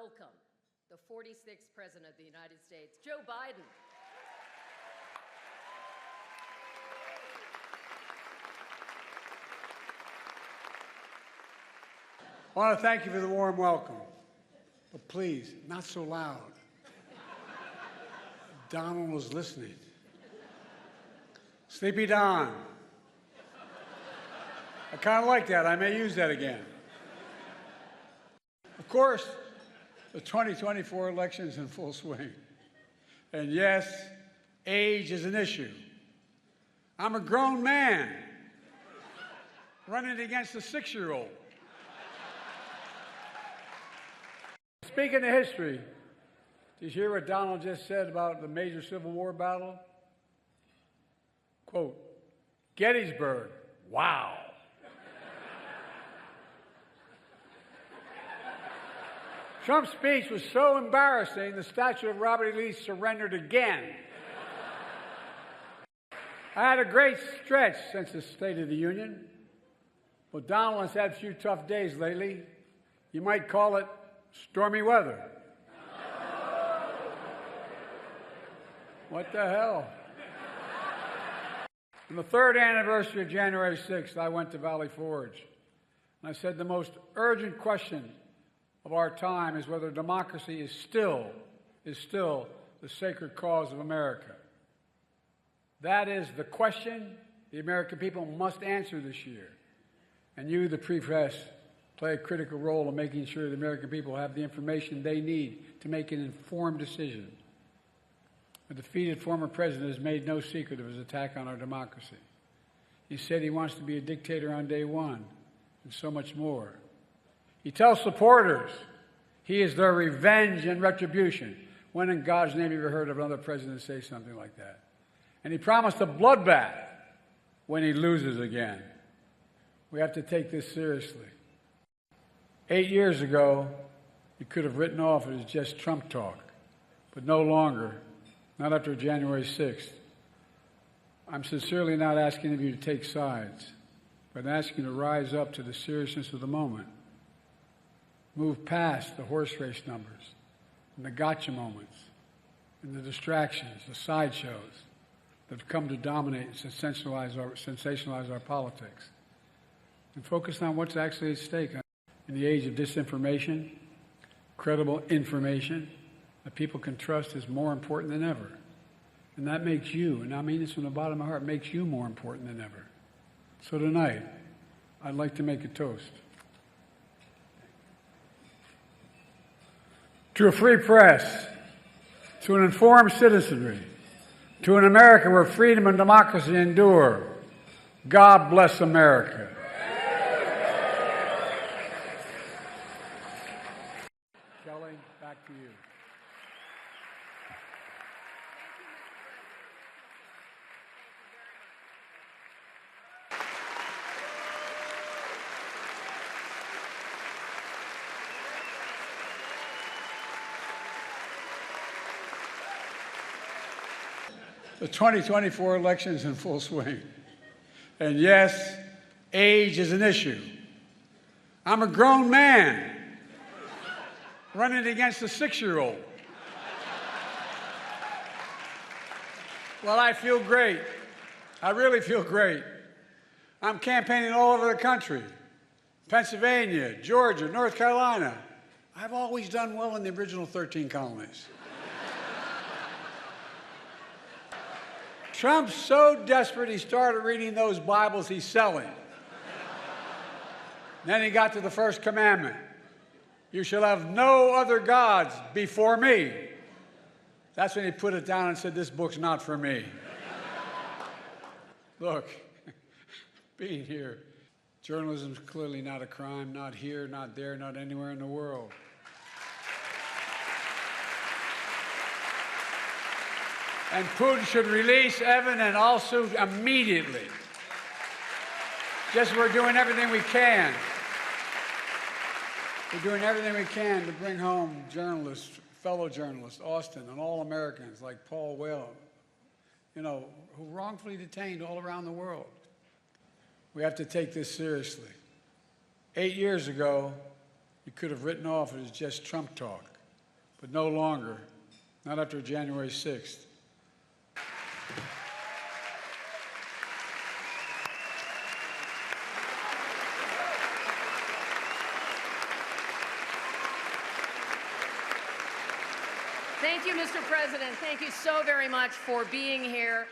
welcome the 46th President of the United States, Joe Biden. I want to thank you for the warm welcome, but please, not so loud. Donald was listening. Sleepy Don. I kind of like that. I may use that again. Of course, the 2024 election is in full swing. And yes, age is an issue. I'm a grown man running against a 6-year-old. Speaking of history, did you hear what Donald just said about the major Civil War battle? Quote, Gettysburg, wow. Trump's speech was so embarrassing, the statue of Robert E. Lee surrendered again. I had a great stretch since the State of the Union. Well, Donald has had a few tough days lately. You might call it stormy weather. What the hell? On the 3rd anniversary of January 6th, I went to Valley Forge. And I said the most urgent question of our time is whether democracy is still the sacred cause of America. That is the question the American people must answer this year. And you, the press, play a critical role in making sure the American people have the information they need to make an informed decision. The defeated former president has made no secret of his attack on our democracy. He said he wants to be a dictator on day one, and so much more. He tells supporters he is their revenge and retribution. When in God's name have you ever heard of another president say something like that? And he promised a bloodbath when he loses again. We have to take this seriously. 8 years ago, you could have written off it as just Trump talk, but no longer, not after January 6th. I'm sincerely not asking of you to take sides, but I'm asking you to rise up to the seriousness of the moment. Move past the horse race numbers and the gotcha moments and the distractions, the sideshows that have come to dominate and sensationalize our politics. And focus on what's actually at stake. In the age of disinformation, credible information that people can trust is more important than ever. And that makes you, and I mean this from the bottom of my heart, makes you more important than ever. So tonight, I'd like to make a toast. To a free press, to an informed citizenry, to an America where freedom and democracy endure. God bless America. Kelly, back to you. The 2024 election is in full swing. And yes, age is an issue. I'm a grown man running against a 6-year-old. Well, I feel great. I really feel great. I'm campaigning all over the country. Pennsylvania, Georgia, North Carolina. I've always done well in the original 13 colonies. Trump's so desperate he started reading those Bibles he's selling. Then he got to the first commandment. You shall have no other gods before me. That's when he put it down and said, this book's not for me. Look, being here, journalism's clearly not a crime, not here, not there, not anywhere in the world. And Putin should release Evan and Al-Sud immediately. Just we're doing everything we can. We're doing everything we can to bring home journalists, fellow journalists, Austin, and all Americans like Paul Whelan, who wrongfully detained all around the world. We have to take this seriously. 8 years ago, you could have written off it as just Trump talk, but no longer, not after January 6th. Thank you, Mr. President. Thank you so very much for being here.